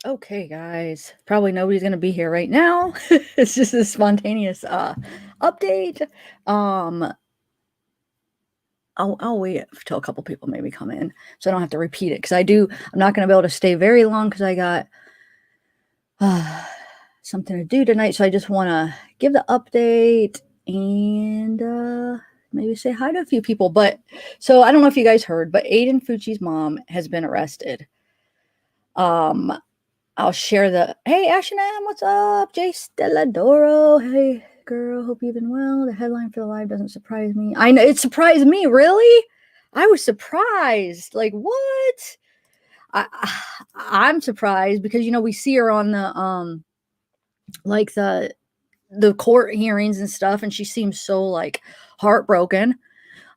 Okay, guys. Probably nobody's gonna be here right now. It's just a spontaneous update. Um, I'll wait till a couple people maybe come in, so I don't have to repeat it because I'm not gonna be able to stay very long because I got uh, something to do tonight. So I just want to give the update and maybe say hi to a few people. But so I don't know if you guys heard, but Aiden Fucci's mom has been arrested. Um, I'll share the hey Ashanam, what's up? Jay Stelladoro, hey girl, hope you've been well. The headline for the live doesn't surprise me. I know it surprised me, really. I was surprised. Like what? I I'm surprised because we see her on the like the court hearings and stuff, and she seems so like heartbroken.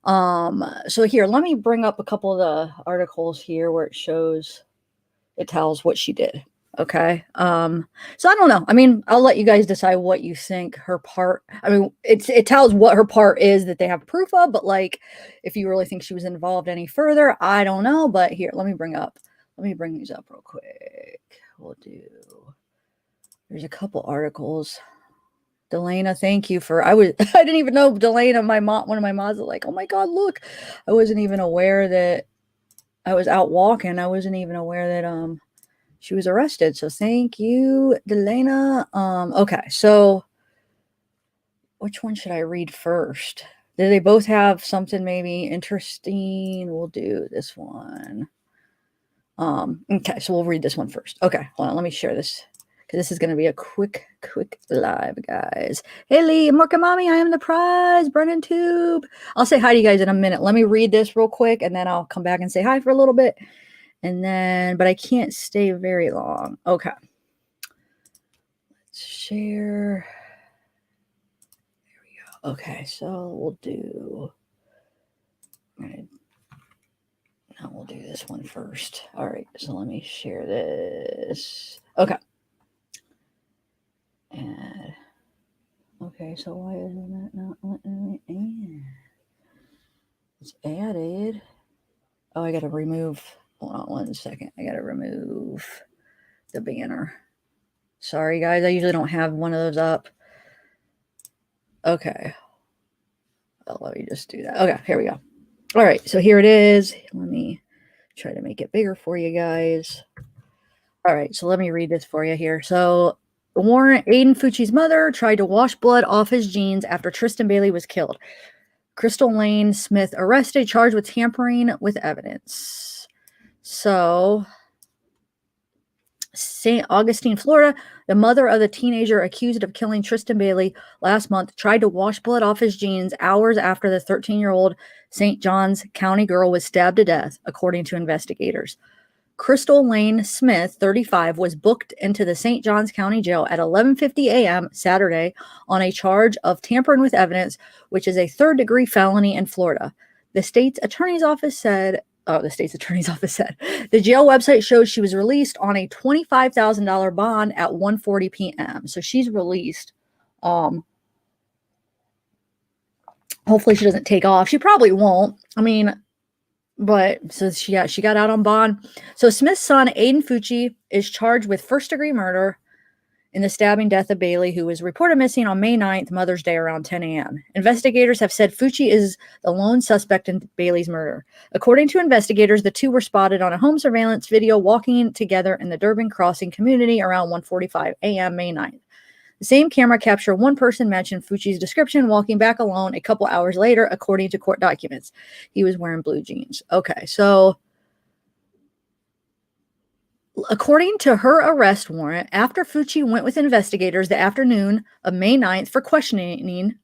So here, let me bring up a couple of the articles here where it tells what she did. Okay. So I don't know. I mean, I'll let you guys decide what you think her part. I mean, it tells what her part is that they have proof of, but like if you really think she was involved any further, I don't know. But here, let me bring these up real quick. There's a couple articles. Delana, thank you for I didn't even know Delana, one of my moms was like, oh my God, look. I wasn't even aware that I was out walking. I wasn't even aware that she was arrested. So thank you, Delana. Okay, so which one should I read first? Do they both have something maybe interesting? We'll do this one. Okay, so we'll read this one first. Okay, hold on, let me share this because this is going to be a quick live, guys. Hey, Lee, Marka Mommy, I am the prize, Brennan Tube. I'll say hi to you guys in a minute. Let me read this real quick, and then I'll come back and say hi for a little bit. And then, but I can't stay very long. Okay. Let's share. There we go. Okay, so we'll do this one first. All right, so let me share this. Okay. And okay, so why isn't that not letting me add? It's added. Oh, I gotta remove. Hold on 1 second. I gotta remove the banner. Sorry, guys. I usually don't have one of those up. Okay. Oh, let me just do that. Okay, here we go. All right, so here it is. Let me try to make it bigger for you guys. All right, so let me read this for you here. So, Warrant: Aiden Fucci's mother tried to wash blood off his jeans after Tristan Bailey was killed. Crystal Lane Smith arrested, charged with tampering with evidence. So, St. Augustine, Florida, the mother of the teenager accused of killing Tristan Bailey last month tried to wash blood off his jeans hours after the 13-year-old St. Johns County girl was stabbed to death, according to investigators. Crystal Lane Smith, 35, was booked into the St. Johns County Jail at 11:50 a.m. Saturday on a charge of tampering with evidence, which is a third-degree felony in Florida. The state's attorney's office said the jail website shows she was released on a $25,000 bond at 1:40 p.m. So she's released. Hopefully she doesn't take off. She probably won't. I mean, but so she got out on bond. So Smith's son, Aiden Fucci, is charged with first-degree murder in the stabbing death of Bailey, who was reported missing on May 9th, Mother's Day, around 10 a.m. Investigators have said Fucci is the lone suspect in Bailey's murder. According to investigators, the two were spotted on a home surveillance video walking together in the Durbin Crossing community around 1:45 a.m. May 9th. The same camera captured one person mentioned Fucci's description walking back alone a couple hours later, according to court documents. He was wearing blue jeans. Okay, so according to her arrest warrant, after Fucci went with investigators the afternoon of May 9th for questioning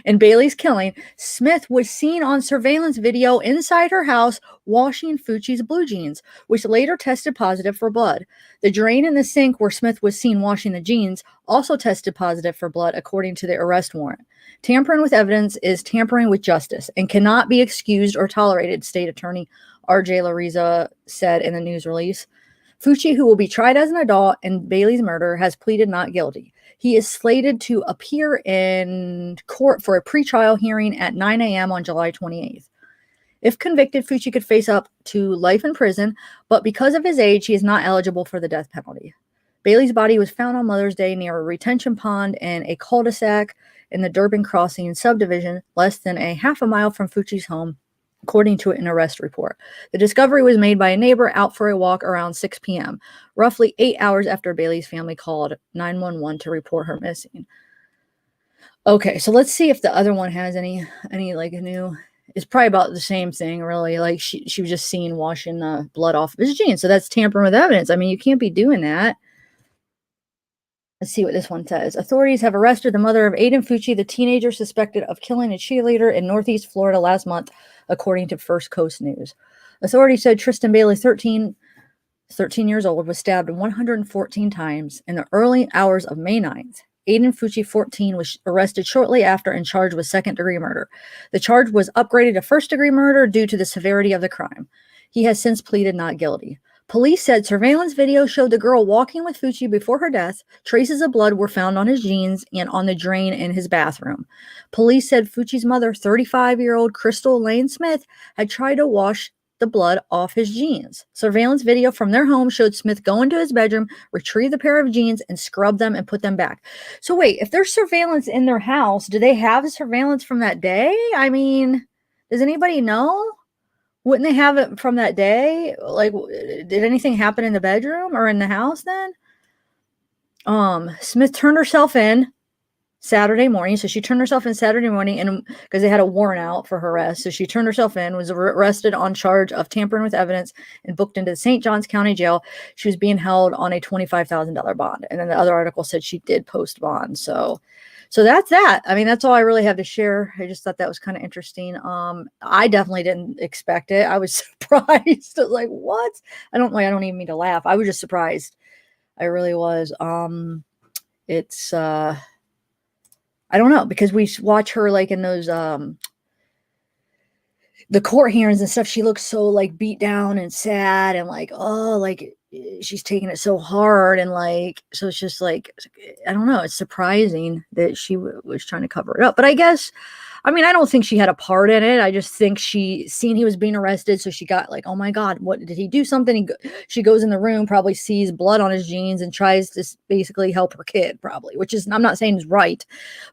in Bailey's killing, Smith was seen on surveillance video inside her house washing Fucci's blue jeans, which later tested positive for blood. The drain in the sink where Smith was seen washing the jeans also tested positive for blood, according to the arrest warrant. Tampering with evidence is tampering with justice and cannot be excused or tolerated, State Attorney R.J. Lariza said in the news release. Fucci, who will be tried as an adult in Bailey's murder, has pleaded not guilty. He is slated to appear in court for a pretrial hearing at 9 a.m. on July 28th. If convicted, Fucci could face up to life in prison, but because of his age, he is not eligible for the death penalty. Bailey's body was found on Mother's Day near a retention pond and a cul-de-sac in the Durbin Crossing subdivision, less than a half a mile from Fucci's home, according to an arrest report. The discovery was made by a neighbor out for a walk around 6 p.m., roughly 8 hours after Bailey's family called 911 to report her missing. Okay, so let's see if the other one has any like new. It's probably about the same thing, really. Like she was just seen washing the blood off of his jeans, so that's tampering with evidence. I mean, you can't be doing that. Let's see what this one says. Authorities have arrested the mother of Aiden Fucci, the teenager suspected of killing a cheerleader in Northeast Florida last month, according to First Coast News. Authorities said Tristan Bailey, 13 years old, was stabbed 114 times in the early hours of May 9th. Aiden Fucci, 14, was arrested shortly after and charged with second-degree murder. The charge was upgraded to first-degree murder due to the severity of the crime. He has since pleaded not guilty. Police said surveillance video showed the girl walking with Fucci before her death. Traces of blood were found on his jeans and on the drain in his bathroom. Police said Fucci's mother, 35-year-old Crystal Lane Smith, had tried to wash the blood off his jeans. Surveillance video from their home showed Smith go into his bedroom, retrieve the pair of jeans, and scrub them and put them back. So wait, if there's surveillance in their house, do they have surveillance from that day? I mean, does anybody know? Wouldn't they have it from that day? Like, did anything happen in the bedroom or in the house then? Smith turned herself in Saturday morning. So she turned herself in Saturday morning, and because they had a warrant out for her arrest. So she turned herself in, was arrested on charge of tampering with evidence, and booked into the St. Johns County Jail. She was being held on a $25,000 bond. And then the other article said she did post bond. So that's that. I mean, that's all I really have to share. I just thought that was kind of interesting. I definitely didn't expect it. I was surprised. Like, what? I don't even mean to laugh. I was just surprised. I really was. It's I don't know, because we watch her like in those the court hearings and stuff. She looks so like beat down and sad and like, oh, like she's taking it so hard, and like, so it's just like, I don't know, it's surprising that she was trying to cover it up. But I guess, I mean, I don't think she had a part in it. I just think she seen he was being arrested, so she got like, oh my God, what did he do? Something. She goes in the room, probably sees blood on his jeans, and tries to basically help her kid, probably, which is, I'm not saying is right,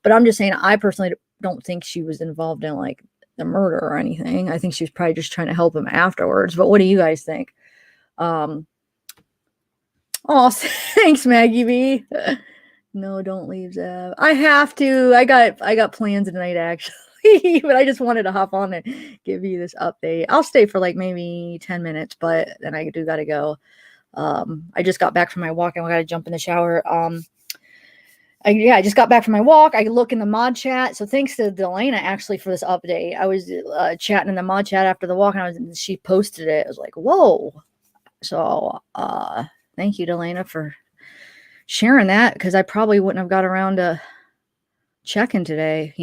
but I'm just saying I personally don't think she was involved in like the murder or anything. I think she was probably just trying to help him afterwards. But what do you guys think? Oh, thanks, Maggie B. No, don't leave, Zev. I have to. I got plans tonight, actually, but I just wanted to hop on and give you this update. I'll stay for like maybe 10 minutes, but then I got to go. I just got back from my walk and I got to jump in the shower. I just got back from my walk. I look in the mod chat. So thanks to Delana actually for this update. I was chatting in the mod chat after the walk, and she posted it. I was like, whoa. So thank you, Delana, for sharing that, because I probably wouldn't have got around to checking today,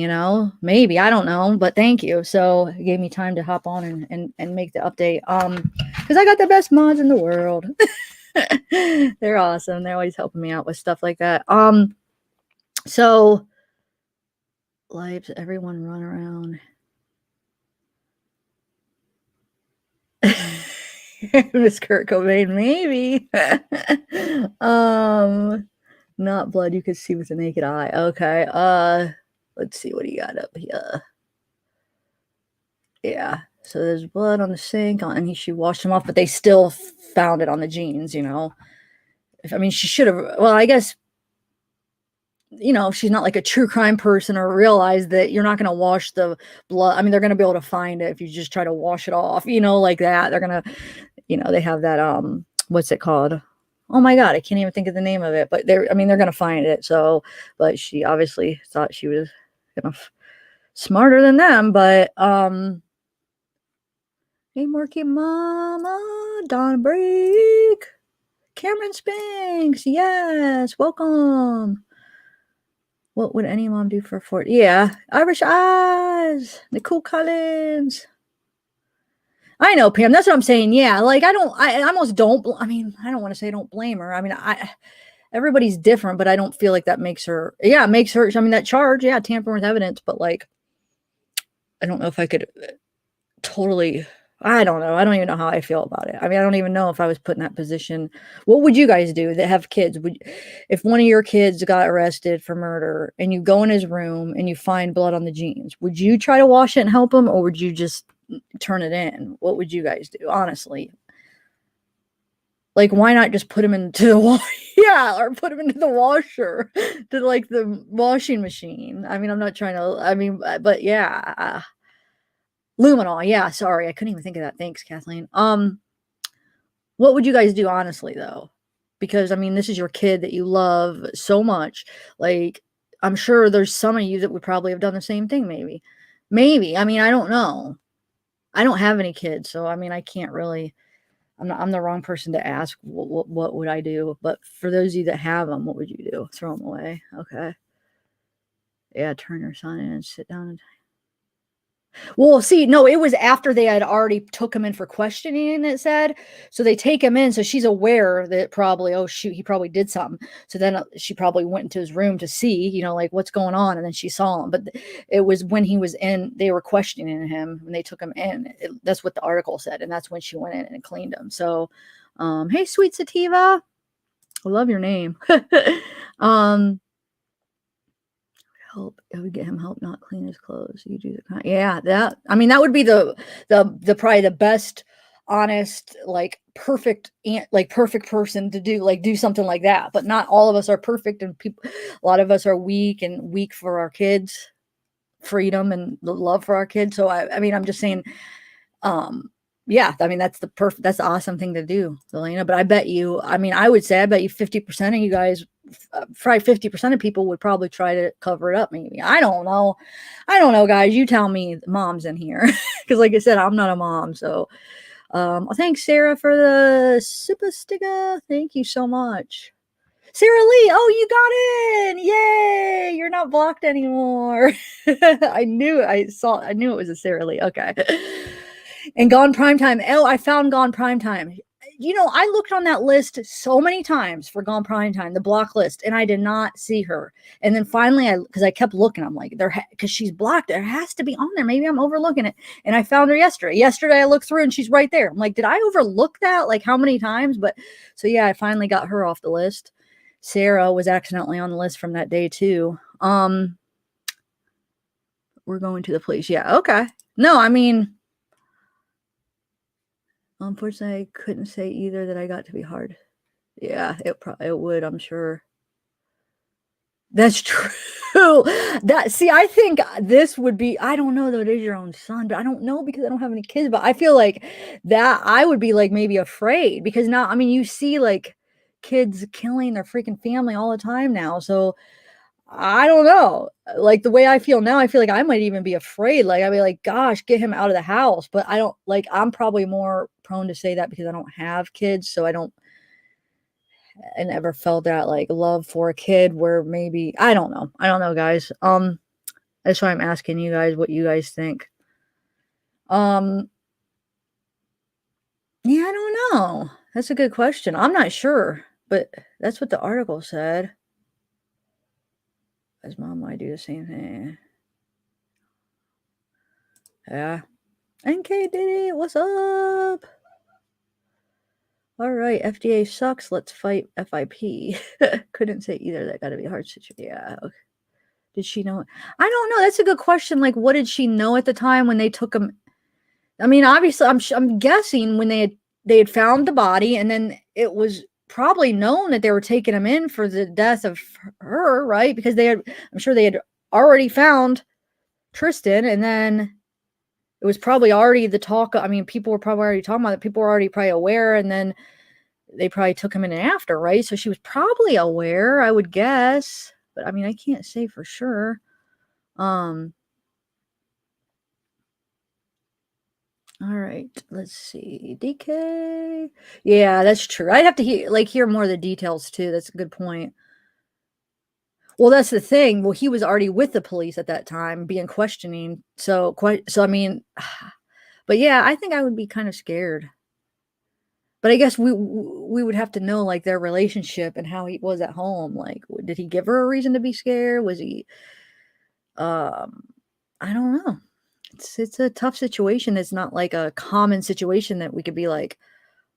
maybe, I don't know, but thank you. So it gave me time to hop on and make the update. Because I got the best mods in the world. They're awesome. They're always helping me out with stuff like that. So lives everyone run around. Miss Kurt Cobain, maybe. Not blood you could see with the naked eye. Okay. Let's see what he got up here. Yeah. So there's blood on the sink, and she washed them off, but they still found it on the jeans, I mean, she should have. Well, I guess, if she's not like a true crime person, or realize that you're not going to wash the blood. I mean, they're going to be able to find it if you just try to wash it off, like that. They're going to, they have that, what's it called? Oh my God, I can't even think of the name of it, but they're going to find it. So, but she obviously thought she was smarter than them, but, hey, Morky Mama, Donna Break, Cameron Spinks, yes, welcome. What would any mom do for 40? Yeah, Irish Eyes, Nicole Collins. I know, Pam. That's what I'm saying. Yeah, like I almost don't. I mean, I don't want to say don't blame her. I mean, everybody's different, but I don't feel like that makes her. Yeah, it makes her. I mean, that charge, tampering with evidence, but like, I don't know if I could totally I don't know. I don't even know how I feel about it. I mean, I don't even know if I was put in that position. What would you guys do that have kids? If one of your kids got arrested for murder and you go in his room and you find blood on the jeans, would you try to wash it and help him, or would you just turn it in? What would you guys do, honestly? Like, why not just put him into the yeah, or put him into the washer, to like the washing machine. I mean, I'm not trying to. I mean, but yeah, luminol. Yeah, sorry, I couldn't even think of that. Thanks, Kathleen. What would you guys do, honestly, though? Because I mean, this is your kid that you love so much. Like, I'm sure there's some of you that would probably have done the same thing. Maybe. I mean, I don't know. I don't have any kids, so I mean, I can't really. I'm the wrong person to ask what would I do. But for those of you that have them, what would you do? Throw them away? Okay. Yeah, turn your son in and sit down and well, see, no, it was after they had already took him in for questioning, it said. So they take him in, so she's aware that probably, oh shoot, he probably did something. So then she probably went into his room to see, like what's going on, and then she saw him. But it was when he was in, they were questioning him when they took him in. That's what the article said, and that's when she went in and cleaned him. So, hey, sweet sativa, I love your name. Help. It would get him help not clean his clothes. You do the kind. Yeah, that. I mean, that would be the probably the best, honest, like perfect, perfect person to do something like that. But not all of us are perfect, and people, a lot of us are weak for our kids, freedom and the love for our kids. So I mean, I'm just saying, yeah, I mean, that's the awesome thing to do, Elena. But I bet you, I mean, I would say, I bet you 50% of you guys, probably 50% of people would probably try to cover it up. Maybe. I don't know, guys. You tell me, moms in here, because like I said, I'm not a mom. So, thanks, Sarah, for the super sticker. Thank you so much. Sarah Lee, oh, you got in. Yay. You're not blocked anymore. I knew it was a Sarah Lee. Okay. And Gone Primetime. Oh, I found Gone Primetime. I looked on that list so many times for Gone Primetime, the block list, and I did not see her. And then finally, because I kept looking, I'm like, because she's blocked, there has to be on there. Maybe I'm overlooking it. And I found her yesterday. Yesterday, I looked through and she's right there. I'm like, did I overlook that? Like, how many times? But so yeah, I finally got her off the list. Sarah was accidentally on the list from that day too. We're going to the police. Yeah, okay. No, I mean, unfortunately, I couldn't say either that I got to be hard. Yeah, it would, I'm sure. That's true. I think this would be, I don't know though, it is your own son, but I don't know because I don't have any kids, but I feel like that I would be like maybe afraid because now, I mean, you see like kids killing their freaking family all the time now. So I don't know. Like the way I feel now, I feel like I might even be afraid. Like I'd be like, gosh, get him out of the house. But I don't like, I'm probably more prone to say that because I don't have kids. So I never felt that like love for a kid where maybe, I don't know, guys. That's why I'm asking you guys what you guys think. Yeah, I don't know. That's a good question. I'm not sure, but that's what the article said. As mom might do the same thing. Yeah. NK did it. What's up? All right. FDA sucks. Let's fight FIP. Couldn't say either. That got to be a hard situation. Yeah. Okay. Did she know? I don't know. That's a good question. Like, what did she know at the time when they took him? I mean, obviously, I'm guessing when they had found the body, and then it was probably known that they were taking him in for the death of her, right? Because I'm sure they had already found Tristan, and then it was probably already the talk. I mean, people were probably already talking about it. People were already probably aware, and then they probably took him in after, right? So she was probably aware, I would guess. But I mean, I can't say for sure. All right, let's see. DK. Yeah, that's true. I'd have to hear more of the details too. That's a good point. Well, that's the thing. Well, he was already with the police at that time, being questioning. So I mean, but yeah, I think I would be kind of scared. But I guess we would have to know like their relationship and how he was at home. Like, did he give her a reason to be scared? Was he? I don't know. it's a tough situation. It's not like a common situation that we could be like,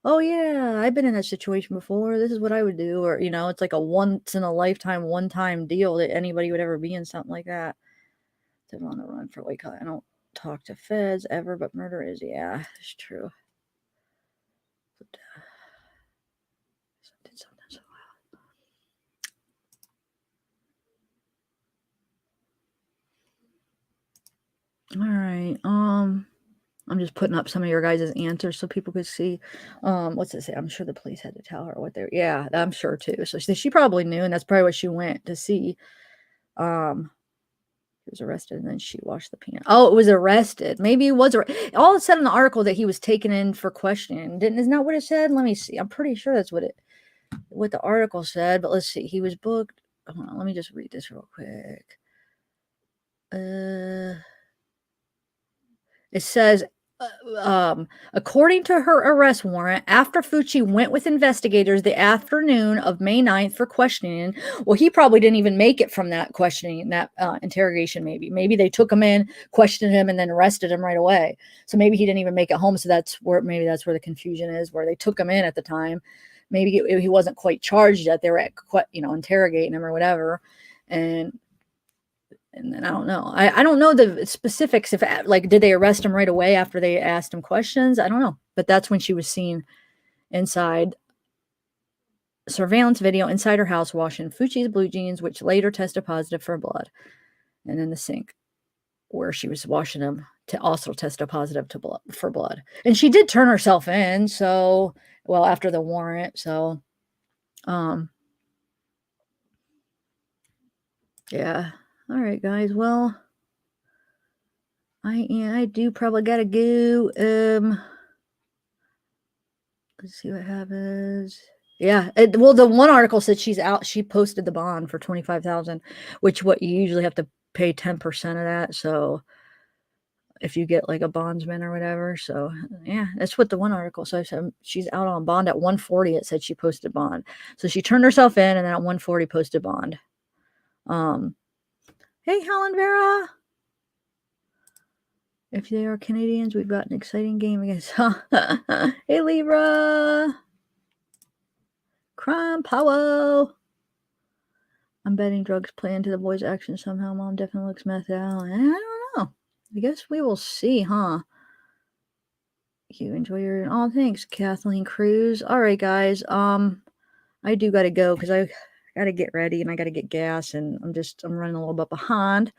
"Oh, yeah, I've been in that situation before. This is what I would do," or, it's like a once in a lifetime, one-time deal that anybody would ever be in something like that. They're on the run for white collar. I don't talk to feds ever, but murder is, yeah, it's true. Did something so All right. I'm just putting up some of your guys' answers so people could see. What's it say? I'm sure the police had to tell her what they're. Yeah, I'm sure too. So she probably knew, and that's probably what she went to see. He was arrested, and then she washed the pan. Oh, it was arrested. Maybe it was. All it said in the article that he was taken in for questioning. Isn't that what it said? Let me see. I'm pretty sure that's what the article said. But let's see. He was booked. Hold on. Let me just read this real quick. It says, according to her arrest warrant, after Fucci went with investigators the afternoon of May 9th for questioning, well, he probably didn't even make it from that questioning, that interrogation, maybe. Maybe they took him in, questioned him, and then arrested him right away. So maybe he didn't even make it home. So that's where the confusion is, where they took him in at the time. Maybe he wasn't quite charged yet. They were interrogating him or whatever. And then I don't know. I don't know the specifics. If did they arrest him right away after they asked him questions? I don't know. But that's when she was seen inside surveillance video inside her house washing Fucci's blue jeans, which later tested positive for blood. And then the sink where she was washing them also tested positive for blood. And she did turn herself in. So, after the warrant. So, yeah. All right, guys. Well, I do probably gotta go. Let's see what happens. Yeah. The one article said she's out. She posted the bond for $25,000, which you usually have to pay 10% of that. So if you get like a bondsman or whatever. So yeah, that's what the one article said. She's out on bond at 140. It said she posted bond. So she turned herself in and then at 140 posted bond. Hey, Helen Vera. If they are Canadians, we've got an exciting game against. Hey, Libra. Crime power. I'm betting drugs play into the boy's actions somehow. Mom definitely looks methed out. I don't know. I guess we will see, huh? You enjoy your. Oh, thanks, Kathleen Cruz. All right, guys. I do got to go because I got to get ready and I got to get gas and I'm running a little bit behind.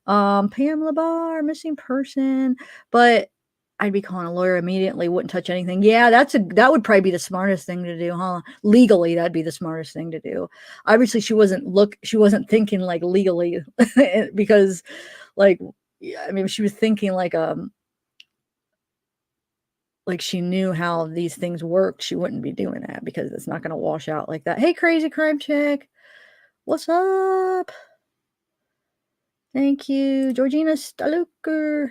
Pamela Barr, missing person, but I'd be calling a lawyer immediately. Wouldn't touch anything. Yeah, that would probably be the smartest thing to do, huh? Legally, that'd be the smartest thing to do. Obviously, she wasn't thinking like legally because, she was thinking like she knew how these things worked. She wouldn't be doing that because it's not going to wash out like that. Hey, crazy crime chick, what's up? Thank you, Georgina Staluker.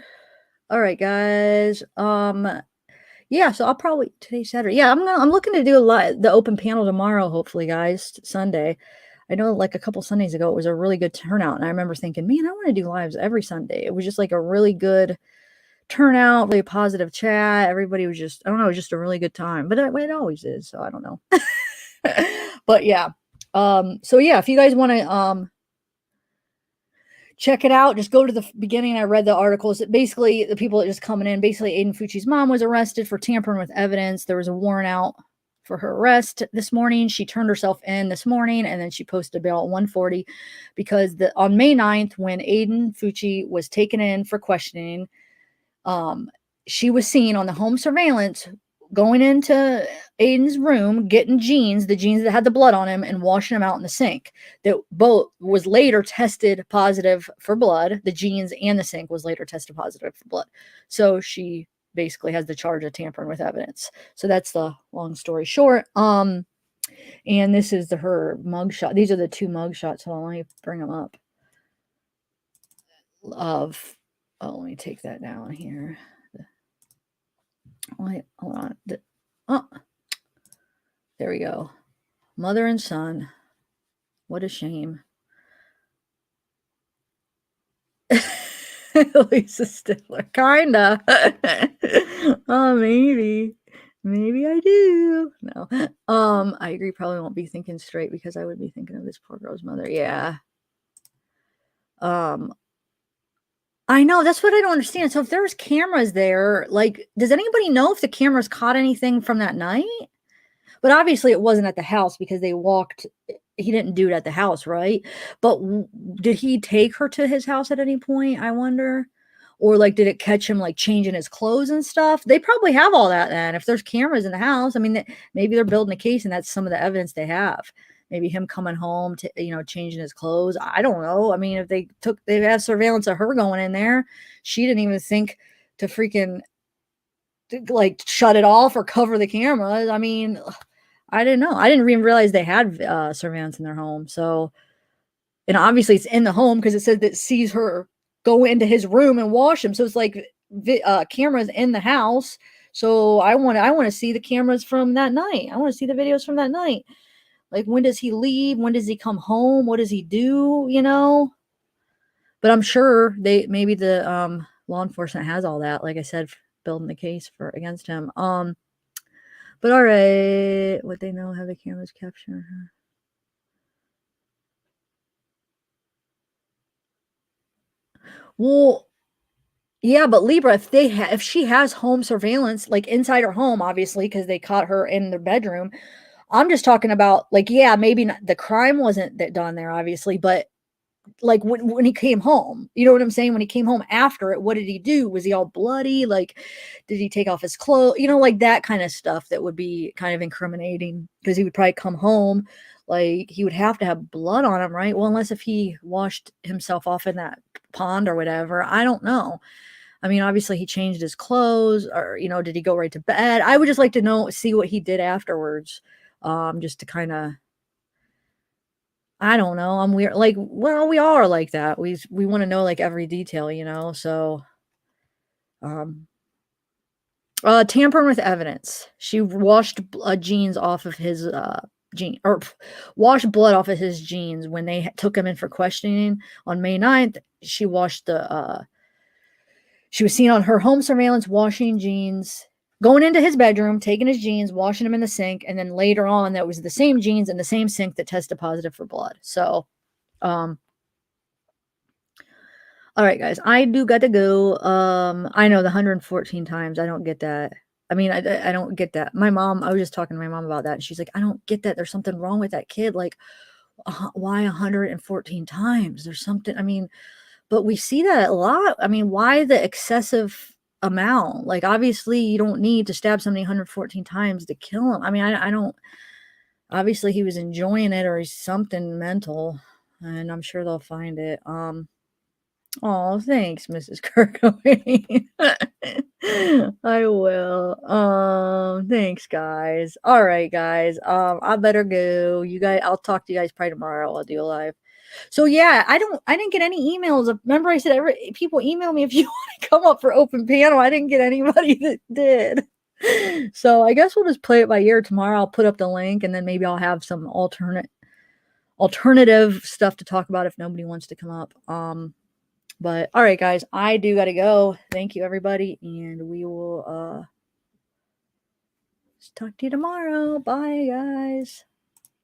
All right, guys. Yeah, so I'll probably today's Saturday. Yeah, I'm looking to do the open panel tomorrow, hopefully, guys. Sunday. I know like a couple Sundays ago it was a really good turnout, and I remember thinking, man, I want to do lives every Sunday. It was just like a really good turnout, really positive chat. Everybody was just, I don't know, it was just a really good time. But it always is, so I don't know. But yeah. So yeah, if you guys want to check it out, just go to the beginning. I read the articles. Basically, the people that just coming in, basically Aiden Fucci's mom was arrested for tampering with evidence. There was a warrant out for her arrest this morning. She turned herself in this morning, and then she posted bail at 140 because on May 9th, when Aiden Fucci was taken in for questioning, she was seen on the home surveillance going into Aiden's room, getting the jeans that had the blood on him, and washing them out in the sink. That both was later tested positive for blood. The jeans and the sink was later tested positive for blood. So she basically has the charge of tampering with evidence. So that's the long story short. And this is her mugshot. These are the two mugshots. Hold on, let me bring them up. Let me take that down here. Wait, hold on. There we go. Mother and son. What a shame. Lisa Stiller, kinda. Oh, maybe. Maybe I do. No. I agree, probably won't be thinking straight because I would be thinking of this poor girl's mother. Yeah. Um, I know, that's what I don't understand. So if there's cameras there, like, does anybody know if the cameras caught anything from that night? But obviously it wasn't at the house because they walked he didn't do it at the house, right? But did he take her to his house at any point, I wonder? Or, like, did it catch him, like, changing his clothes and stuff? They probably have all that then. If there's cameras in the house, I mean, maybe they're building a case and that's some of the evidence they have. Maybe him coming home to, changing his clothes. I don't know. I mean, if they have surveillance of her going in there, she didn't even think to freaking, like, shut it off or cover the cameras. I mean, I didn't know. I didn't even realize they had surveillance in their home. So, and obviously it's in the home because it says that sees her go into his room and wash him. So it's like cameras in the house. So I want to see the cameras from that night. I want to see the videos from that night. Like, when does he leave? When does he come home? What does he do? But I'm sure maybe the law enforcement has all that. Like I said, building the case for against him. But all right, what they know, have the cameras capture her. Well, yeah, but Libra, if she has home surveillance, like inside her home, obviously, because they caught her in their bedroom. I'm just talking about, like, yeah, maybe not, the crime wasn't done there, obviously, but like when he came home, you know what I'm saying? When he came home after it, what did he do? Was he all bloody? Like, did he take off his clothes? Like that kind of stuff that would be kind of incriminating because he would probably come home, like he would have to have blood on him, right? Well, unless if he washed himself off in that pond or whatever. I don't know. I mean, obviously he changed his clothes or, did he go right to bed? I would just like to see what he did afterwards. Just to kind of, I don't know. I'm weird. Like, well, we all are like that. We want to know like every detail, So, um, tampering with evidence. She washed jeans off of his washed blood off of his jeans when they took him in for questioning on May 9th. She washed she was seen on her home surveillance washing jeans, going into his bedroom, taking his jeans, washing them in the sink, and then later on, that was the same jeans in the same sink that tested positive for blood. So, all right, guys, I do got to go. I know the 114 times. I don't get that. I mean, I don't get that. I was just talking to my mom about that, and she's like, I don't get that. There's something wrong with that kid. Like, why 114 times? There's something. I mean, but we see that a lot. I mean, why the excessive amount? Like, obviously, you don't need to stab somebody 114 times to kill him. I mean, I don't. Obviously, he was enjoying it, or he's something mental, and I'm sure they'll find it. Oh, thanks, Mrs. Kirkoway. I will. Thanks, guys. All right, guys. I better go. I'll talk to you guys probably tomorrow. I'll do a live. So yeah, I didn't get any emails. Remember I said people email me if you want to come up for open panel. I didn't get anybody that did. So I guess we'll just play it by ear tomorrow. I'll put up the link and then maybe I'll have some alternative stuff to talk about if nobody wants to come up. But all right, guys, I do got to go. Thank you, everybody, and we will talk to you tomorrow. Bye, guys.